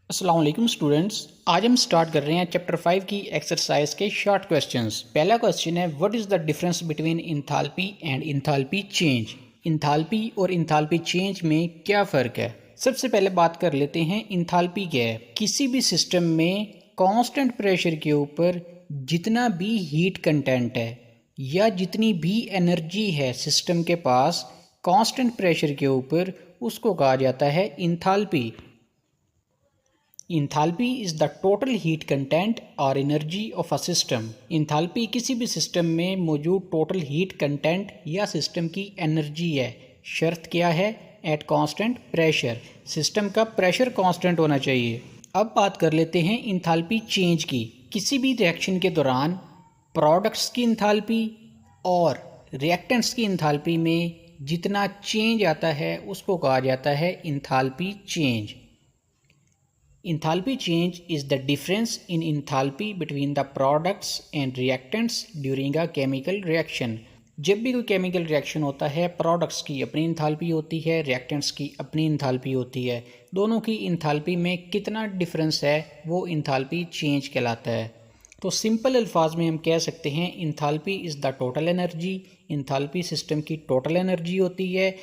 अस्सलाम वालेकुम स्टूडेंट्स। आज हम स्टार्ट कर रहे हैं चैप्टर 5 की एक्सरसाइज के शॉर्ट क्वेश्चंस। पहला क्वेश्चन है what is the difference between enthalpy and enthalpy change. Enthalpy और इंथाल्पी चेंज में क्या फ़र्क है। सबसे पहले बात कर लेते हैं इंथाल्पी क्या है। किसी भी सिस्टम में कांस्टेंट प्रेशर के ऊपर जितना भी हीट कंटेंट है या जितनी भी एनर्जी है सिस्टम के पास कांस्टेंट प्रेशर के ऊपर, उसको कहा जाता है enthalpy. Enthalpy is the total heat content or energy of a system. Enthalpy किसी भी सिस्टम में मौजूद टोटल हीट कंटेंट या सिस्टम की एनर्जी है। शर्त क्या है? At constant pressure. सिस्टम का प्रेशर कांस्टेंट होना चाहिए। अब बात कर लेते हैं इंथाल्पी चेंज की। किसी भी रिएक्शन के दौरान प्रोडक्ट्स की इंथाल्पी और रिएक्टेंट्स की इंथाल्पी में जितना चेंज आता है उसको कहा जाता है enthalpy change. Enthalpy change is the difference in enthalpy between the products and reactants during a chemical reaction। जब भी कोई केमिकल रिएक्शन होता है, प्रोडक्ट्स की अपनी इंथाल्पी होती है, रिएक्टेंट्स की अपनी इंथाल्पी होती है। दोनों की इंथाल्पी में कितना डिफरेंस है वो इंथाल्पी चेंज कहलाता है। तो सिंपल अल्फाज में हम कह सकते हैं enthalpy is the total energy. Enthalpy system की टोटल एनर्जी होती है।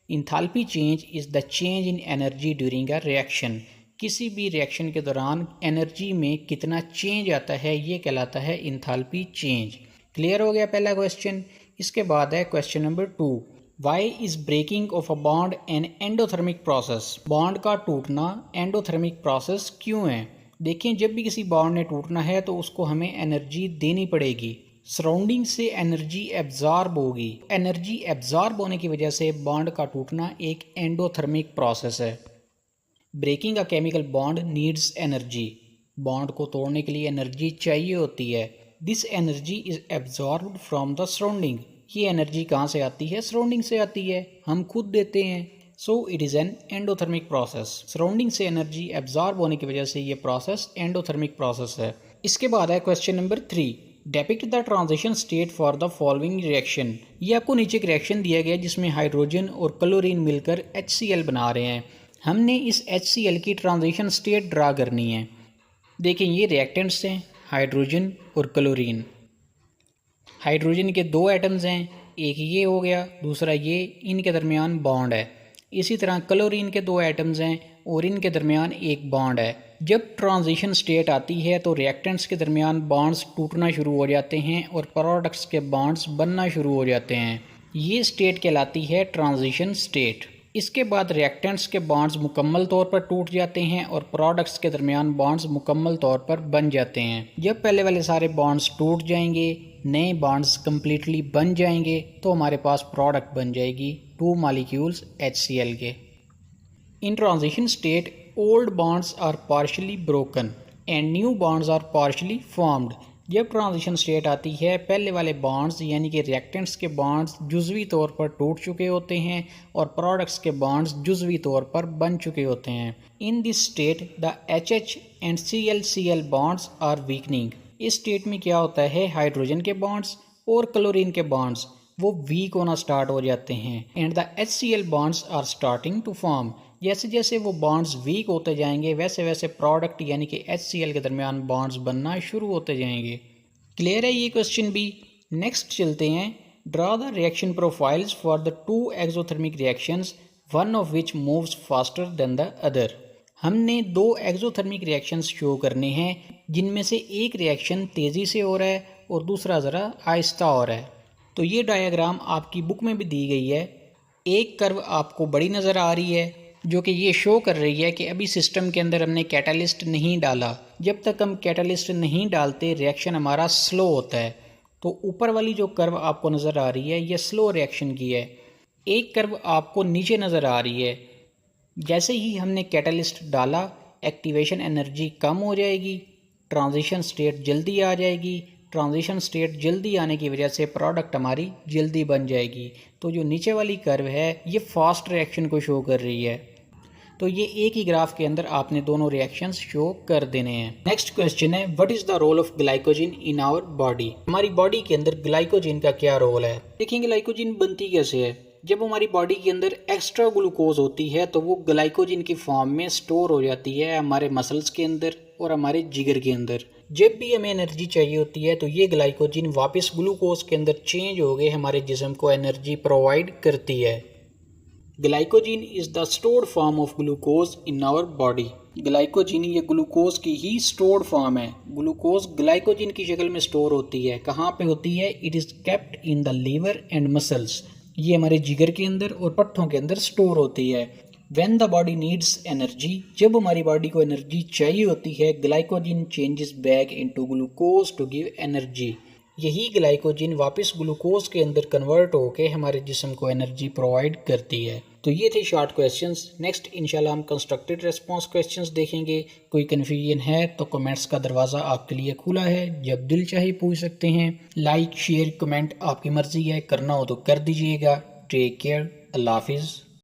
Enthalpy change is the change in energy during a reaction. किसी भी रिएक्शन के दौरान एनर्जी में कितना चेंज आता है ये कहलाता है इंथाल्पी चेंज। क्लियर हो गया पहला क्वेश्चन। इसके बाद है question number 2। Why is breaking of a bond an endothermic process. Bond का टूटना एंडोथर्मिक प्रोसेस क्यों है? देखिए, जब भी किसी बॉन्ड ने टूटना है तो उसको हमें एनर्जी देनी पड़ेगी। सराउंडिंग से एनर्जी एब्जॉर्ब होगी। एनर्जी एब्जॉर्ब होने की वजह से बॉन्ड का टूटना एक एंडोथर्मिक प्रोसेस है। Breaking a chemical bond needs energy. Bond को तोड़ने के लिए एनर्जी चाहिए होती है। This energy is absorbed from the surrounding. ये एनर्जी कहाँ से आती है? सराउंडिंग से आती है, हम खुद देते हैं। So it is an endothermic process. Surrounding से एनर्जी एब्जॉर्ब होने की वजह से ये प्रोसेस एंडोथर्मिक प्रोसेस है। इसके बाद है question number 3। Depict the transition state for the following reaction. ये आपको नीचे एक रिएक्शन दिया गया जिसमें हाइड्रोजन और क्लोरीन मिलकर HCl बना रहे हैं। हमने इस HCl की ट्रांजिशन स्टेट ड्रा करनी है। देखिए, ये रिएक्टेंट्स हैं हाइड्रोजन और क्लोरीन। हाइड्रोजन के 2 एटम्स हैं, एक ये हो गया, दूसरा ये। इनके दरमियान बॉन्ड है। इसी तरह क्लोरीन के 2 एटम्स हैं और इनके दरमियान एक बॉन्ड है। जब ट्रांजिशन स्टेट आती है तो रिएक्टेंट्स के दरमियान बॉन्ड्स टूटना शुरू हो जाते हैं और प्रोडक्ट्स के बॉन्ड्स बनना शुरू हो जाते हैं। ये स्टेट कहलाती है ट्रांजिशन स्टेट। इसके बाद रिएक्टेंट्स के बॉन्ड्स मुकम्मल तौर पर टूट जाते हैं और प्रोडक्ट्स के दरमियान बॉन्ड्स मुकम्मल तौर पर बन जाते हैं। जब पहले वाले सारे बॉन्ड्स टूट जाएंगे, नए बॉन्ड्स कम्प्लीटली बन जाएंगे, तो हमारे पास प्रोडक्ट बन जाएगी 2 मॉलिक्यूल्स HCl के। In transition state old bonds are partially broken and new bonds are partially formed. जब ट्रांजिशन स्टेट आती है, पहले वाले बॉन्ड्स यानी कि रिएक्टेंट्स के बॉन्ड्स जुज़वी तौर पर टूट चुके होते हैं और प्रोडक्ट्स के बॉन्ड्स जुज़वी तौर पर बन चुके होते हैं। In this state the HH and ClCl bonds are weakening. इस स्टेट में क्या होता है, हाइड्रोजन के बॉन्ड्स और क्लोरीन के बॉन्ड्स वो वीक होना स्टार्ट हो जाते हैं and the HCl bonds are starting to form. जैसे जैसे वो बॉन्ड्स वीक होते जाएंगे वैसे वैसे प्रोडक्ट यानी कि HCl के दरमियान बॉन्ड्स बनना शुरू होते जाएंगे। क्लियर है ये क्वेश्चन भी। नेक्स्ट चलते हैं। Draw the reaction profiles for the 2 exothermic reactions one of which moves faster than the other. हमने 2 एक्सोथर्मिक रिएक्शंस शो करने हैं जिनमें से एक रिएक्शन तेज़ी से हो रहा है और दूसरा ज़रा आहिस्ता हो रहा है। तो ये डायग्राम आपकी बुक में भी दी गई है। एक कर्व आपको बड़ी नज़र आ रही है जो कि ये शो कर रही है कि अभी सिस्टम के अंदर हमने कैटालिस्ट नहीं डाला। जब तक हम कैटालिस्ट नहीं डालते रिएक्शन हमारा स्लो होता है। तो ऊपर वाली जो कर्व आपको नज़र आ रही है ये स्लो रिएक्शन की है। एक कर्व आपको नीचे नज़र आ रही है। जैसे ही हमने कैटालिस्ट डाला एक्टिवेशन एनर्जी कम हो जाएगी, ट्रांजिशन स्टेट जल्दी आ जाएगी। ट्रांजिशन स्टेट जल्दी आने की वजह से प्रोडक्ट हमारी जल्दी बन जाएगी। तो जो नीचे वाली कर्व है ये फास्ट रिएक्शन को शो कर रही है। तो ये एक ही ग्राफ के अंदर आपने दोनों रिएक्शंस शो कर देने हैं। नेक्स्ट क्वेश्चन है what is the role of glycogen in our body. हमारी बॉडी के अंदर ग्लाइकोजन का क्या रोल है? देखिए, ग्लाइकोजन बनती कैसे है। जब हमारी बॉडी के अंदर एक्स्ट्रा ग्लूकोज होती है तो वो ग्लाइकोजन की फॉर्म में स्टोर हो जाती है हमारे मसल्स के अंदर और हमारे जिगर के अंदर। जब भी हमें एनर्जी चाहिए होती है तो ये ग्लाइकोजन वापस ग्लूकोज के अंदर चेंज हो गए हमारे जिस्म को एनर्जी प्रोवाइड करती है। Glycogen is the stored form of glucose in our body. Glycogen ये ग्लूकोज की ही स्टोर्ड फॉर्म है। ग्लूकोज ग्लाइकोजन की शक्ल में स्टोर होती है। कहाँ पे होती है? It is kept in the liver and muscles. ये हमारे जिगर के अंदर और पट्ठों के अंदर स्टोर होती है। When the body needs energy, जब हमारी बॉडी को एनर्जी चाहिए होती है, glycogen changes back into glucose to give energy. यही ग्लाइकोजन वापस ग्लूकोज के अंदर कन्वर्ट होकर हमारे जिस्म को एनर्जी प्रोवाइड करती है। तो ये थे शॉर्ट क्वेश्चंस। नेक्स्ट इंशाल्लाह हम कंस्ट्रक्टेड रेस्पॉन्स क्वेश्चंस देखेंगे। कोई कन्फ्यूजन है तो कमेंट्स का दरवाज़ा आपके लिए खुला है, जब दिल चाहे पूछ सकते हैं। लाइक शेयर कमेंट आपकी मर्जी है, करना हो तो कर दीजिएगा। टेक केयर, अल्लाह हाफिज़।